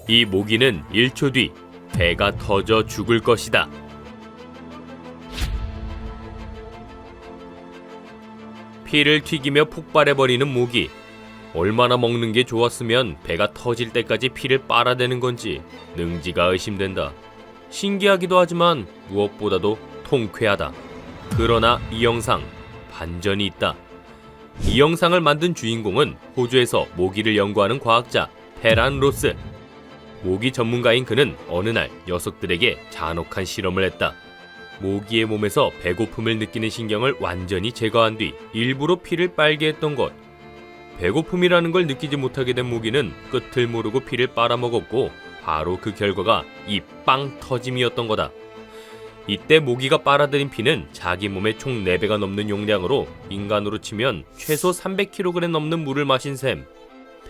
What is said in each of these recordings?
이 모기는 1초 뒤 배가 터져 죽을 것이다. 피를 튀기며 폭발해버리는 모기. 얼마나 먹는 게 좋았으면 배가 터질 때까지 피를 빨아대는 건지 능지가 의심된다. 신기하기도 하지만 무엇보다도 통쾌하다. 그러나 이 영상 반전이 있다. 이 영상을 만든 주인공은 호주에서 모기를 연구하는 과학자 페란 로스. 모기 전문가인 그는 어느 날 녀석들에게 잔혹한 실험을 했다. 모기의 몸에서 배고픔을 느끼는 신경을 완전히 제거한 뒤 일부러 피를 빨게 했던 것. 배고픔이라는 걸 느끼지 못하게 된 모기는 끝을 모르고 피를 빨아먹었고 바로 그 결과가 이 빵 터짐이었던 거다. 이때 모기가 빨아들인 피는 자기 몸의 총 4배가 넘는 용량으로 인간으로 치면 최소 300kg 넘는 물을 마신 셈.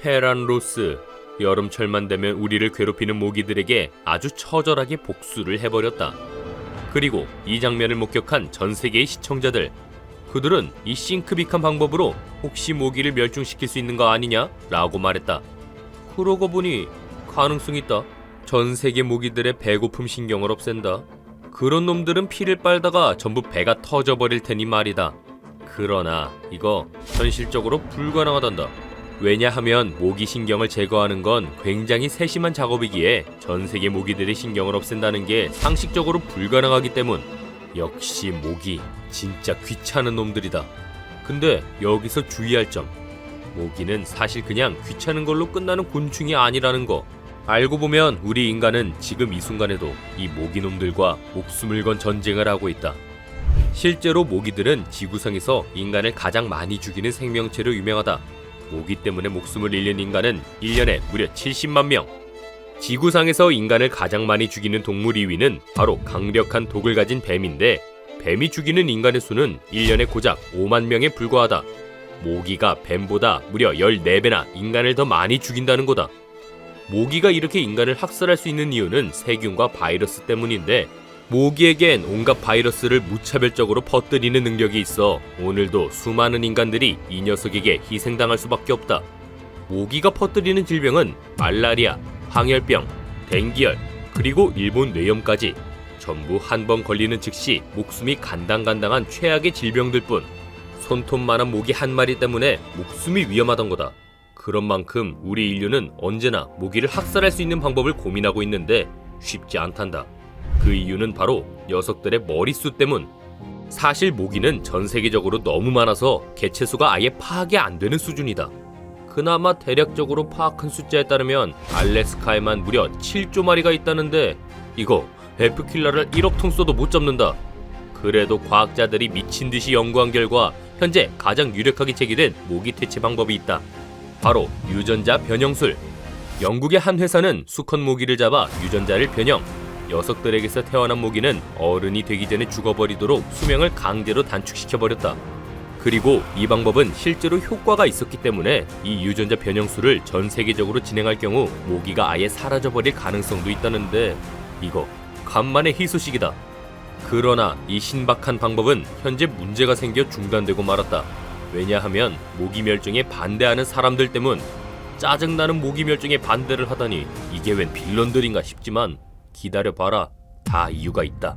페란 로스, 여름철만 되면 우리를 괴롭히는 모기들에게 아주 처절하게 복수를 해버렸다. 그리고 이 장면을 목격한 전 세계의 시청자들, 그들은 이 싱크빅한 방법으로 혹시 모기를 멸종시킬 수 있는 거 아니냐? 라고 말했다. 그러고 보니 가능성이 있다. 전 세계 모기들의 배고픔 신경을 없앤다. 그런 놈들은 피를 빨다가 전부 배가 터져버릴 테니 말이다. 그러나 이거 현실적으로 불가능하단다. 왜냐하면 모기 신경을 제거하는 건 굉장히 세심한 작업이기에 전 세계 모기들의 신경을 없앤다는 게 상식적으로 불가능하기 때문. 역시 모기 진짜 귀찮은 놈들이다. 근데 여기서 주의할 점, 모기는 사실 그냥 귀찮은 걸로 끝나는 곤충이 아니라는 거. 알고 보면 우리 인간은 지금 이 순간에도 이 모기놈들과 목숨을 건 전쟁을 하고 있다. 실제로 모기들은 지구상에서 인간을 가장 많이 죽이는 생명체로 유명하다. 모기 때문에 목숨을 잃는 인간은 1년에 무려 70만 명. 지구상에서 인간을 가장 많이 죽이는 동물 2위는 바로 강력한 독을 가진 뱀인데, 뱀이 죽이는 인간의 수는 1년에 고작 5만 명에 불과하다. 모기가 뱀보다 무려 14배나 인간을 더 많이 죽인다는 거다. 모기가 이렇게 인간을 학살할 수 있는 이유는 세균과 바이러스 때문인데, 모기에겐 온갖 바이러스를 무차별적으로 퍼뜨리는 능력이 있어 오늘도 수많은 인간들이 이 녀석에게 희생당할 수밖에 없다. 모기가 퍼뜨리는 질병은 말라리아, 황열병, 댕기열, 그리고 일본 뇌염까지 전부 한 번 걸리는 즉시 목숨이 간당간당한 최악의 질병들 뿐. 손톱만한 모기 한 마리 때문에 목숨이 위험하던 거다. 그런 만큼 우리 인류는 언제나 모기를 학살할 수 있는 방법을 고민하고 있는데 쉽지 않단다. 그 이유는 바로 녀석들의 머릿수 때문. 사실 모기는 전 세계적으로 너무 많아서 개체수가 아예 파악이 안 되는 수준이다. 그나마 대략적으로 파악한 숫자에 따르면 알래스카에만 무려 7조 마리가 있다는데 이거 F킬러를 1억 통 쏘도 못 잡는다. 그래도 과학자들이 미친 듯이 연구한 결과 현재 가장 유력하게 제기된 모기 퇴치 방법이 있다. 바로 유전자 변형술. 영국의 한 회사는 수컷 모기를 잡아 유전자를 변형. 녀석들에게서 태어난 모기는 어른이 되기 전에 죽어버리도록 수명을 강제로 단축시켜버렸다. 그리고 이 방법은 실제로 효과가 있었기 때문에 이 유전자 변형술을 전 세계적으로 진행할 경우 모기가 아예 사라져버릴 가능성도 있다는데 이거 간만에 희소식이다. 그러나 이 신박한 방법은 현재 문제가 생겨 중단되고 말았다. 왜냐하면 모기 멸종에 반대하는 사람들 때문. 짜증나는 모기 멸종에 반대를 하다니 이게 웬 빌런들인가 싶지만 기다려봐라, 다 이유가 있다.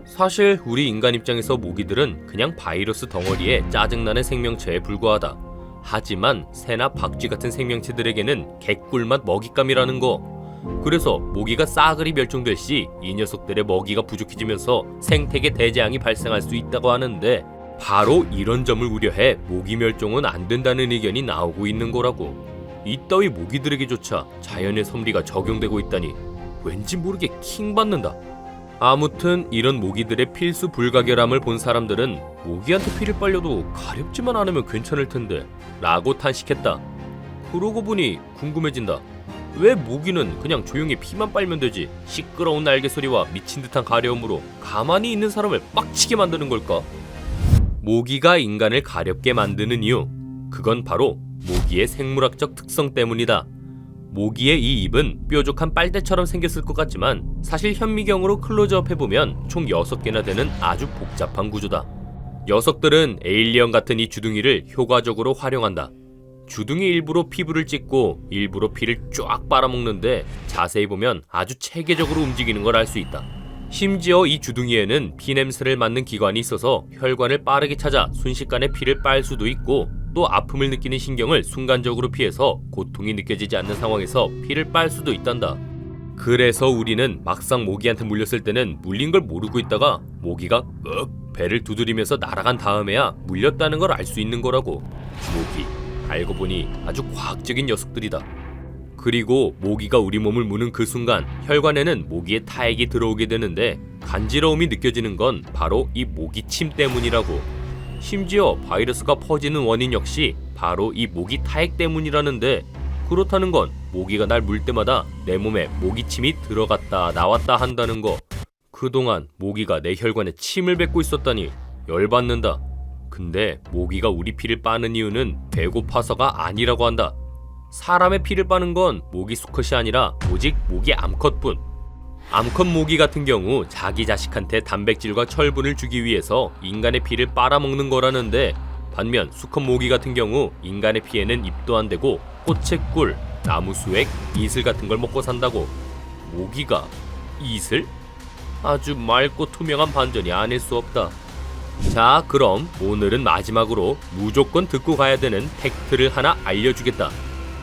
사실 우리 인간 입장에서 모기들은 그냥 바이러스 덩어리에 짜증나는 생명체에 불과하다. 하지만 새나 박쥐 같은 생명체들에게는 개꿀맛 먹잇감이라는 거. 그래서 모기가 싸그리 멸종될 시 이 녀석들의 먹이가 부족해지면서 생태계 대재앙이 발생할 수 있다고 하는데, 바로 이런 점을 우려해 모기 멸종은 안 된다는 의견이 나오고 있는 거라고. 이따위 모기들에게조차 자연의 섭리가 적용되고 있다니 왠지 모르게 킹받는다. 아무튼 이런 모기들의 필수 불가결함을 본 사람들은 모기한테 피를 빨려도 가렵지만 않으면 괜찮을 텐데 라고 탄식했다. 그러고 보니 궁금해진다. 왜 모기는 그냥 조용히 피만 빨면 되지 시끄러운 날개 소리와 미친 듯한 가려움으로 가만히 있는 사람을 빡치게 만드는 걸까? 모기가 인간을 가렵게 만드는 이유, 그건 바로 모기의 생물학적 특성 때문이다. 모기의 이 입은 뾰족한 빨대처럼 생겼을 것 같지만 사실 현미경으로 클로즈업 해보면 총 6개나 되는 아주 복잡한 구조다. 녀석들은 에일리언 같은 이 주둥이를 효과적으로 활용한다. 주둥이 일부로 피부를 찢고 일부러 피를 쫙 빨아먹는데 자세히 보면 아주 체계적으로 움직이는 걸 알 수 있다. 심지어 이 주둥이에는 피 냄새를 맡는 기관이 있어서 혈관을 빠르게 찾아 순식간에 피를 빨 수도 있고, 또 아픔을 느끼는 신경을 순간적으로 피해서 고통이 느껴지지 않는 상황에서 피를 빨 수도 있단다. 그래서 우리는 막상 모기한테 물렸을 때는 물린 걸 모르고 있다가 모기가 배를 두드리면서 날아간 다음에야 물렸다는 걸 알 수 있는 거라고. 모기, 알고 보니 아주 과학적인 녀석들이다. 그리고 모기가 우리 몸을 무는 그 순간 혈관에는 모기의 타액이 들어오게 되는데 간지러움이 느껴지는 건 바로 이 모기침 때문이라고. 심지어 바이러스가 퍼지는 원인 역시 바로 이 모기 타액 때문이라는데, 그렇다는 건 모기가 날 물 때마다 내 몸에 모기침이 들어갔다 나왔다 한다는 거. 그동안 모기가 내 혈관에 침을 뱉고 있었다니 열받는다. 근데 모기가 우리 피를 빠는 이유는 배고파서가 아니라고 한다. 사람의 피를 빠는 건 모기 수컷이 아니라 오직 모기 암컷뿐. 암컷 모기 같은 경우 자기 자식한테 단백질과 철분을 주기 위해서 인간의 피를 빨아먹는 거라는데, 반면 수컷 모기 같은 경우 인간의 피에는 입도 안 대고 꽃의 꿀, 나무 수액, 이슬 같은 걸 먹고 산다고. 모기가 이슬? 아주 맑고 투명한 반전이 아닐 수 없다. 자, 그럼 오늘은 마지막으로 무조건 듣고 가야 되는 팩트를 하나 알려주겠다.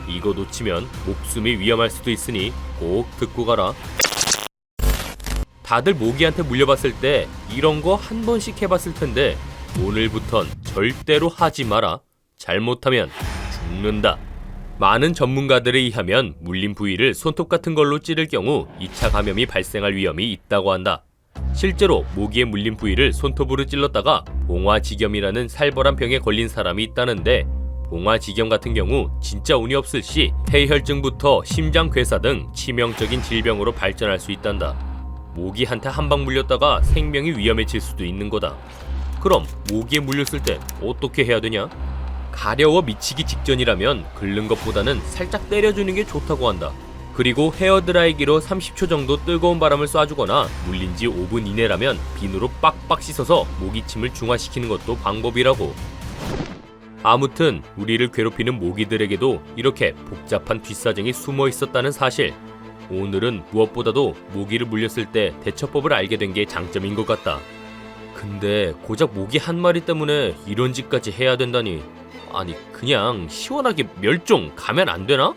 이거 놓치면 목숨이 위험할 수도 있으니 꼭 듣고 가라. 다들 모기한테 물려봤을 때 이런 거 한 번씩 해봤을 텐데 오늘부턴 절대로 하지 마라. 잘못하면 죽는다. 많은 전문가들에 의하면 물린 부위를 손톱 같은 걸로 찌를 경우 2차 감염이 발생할 위험이 있다고 한다. 실제로 모기에 물린 부위를 손톱으로 찔렀다가 봉화지겸이라는 살벌한 병에 걸린 사람이 있다는데, 봉화지겸 같은 경우 진짜 운이 없을 시 폐혈증부터 심장괴사 등 치명적인 질병으로 발전할 수 있단다. 모기한테 한 방 물렸다가 생명이 위험해질 수도 있는 거다. 그럼 모기에 물렸을 때 어떻게 해야 되냐? 가려워 미치기 직전이라면 긁는 것보다는 살짝 때려주는 게 좋다고 한다. 그리고 헤어드라이기로 30초 정도 뜨거운 바람을 쏴주거나 물린 지 5분 이내라면 비누로 빡빡 씻어서 모기침을 중화시키는 것도 방법이라고. 아무튼 우리를 괴롭히는 모기들에게도 이렇게 복잡한 뒷사정이 숨어 있었다는 사실. 오늘은 무엇보다도 모기를 물렸을 때 대처법을 알게 된 게 장점인 것 같다. 근데 고작 모기 한 마리 때문에 이런 짓까지 해야 된다니. 아니, 그냥 시원하게 멸종 가면 안 되나?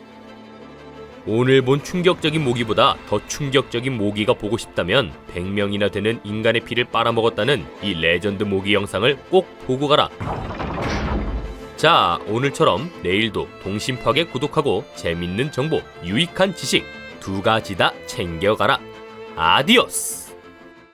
오늘 본 충격적인 모기보다 더 충격적인 모기가 보고 싶다면 100명이나 되는 인간의 피를 빨아먹었다는 이 레전드 모기 영상을 꼭 보고 가라. 자, 오늘처럼 내일도 동심파게 구독하고 재밌는 정보, 유익한 지식 두 가지 다 챙겨가라. 아디오스!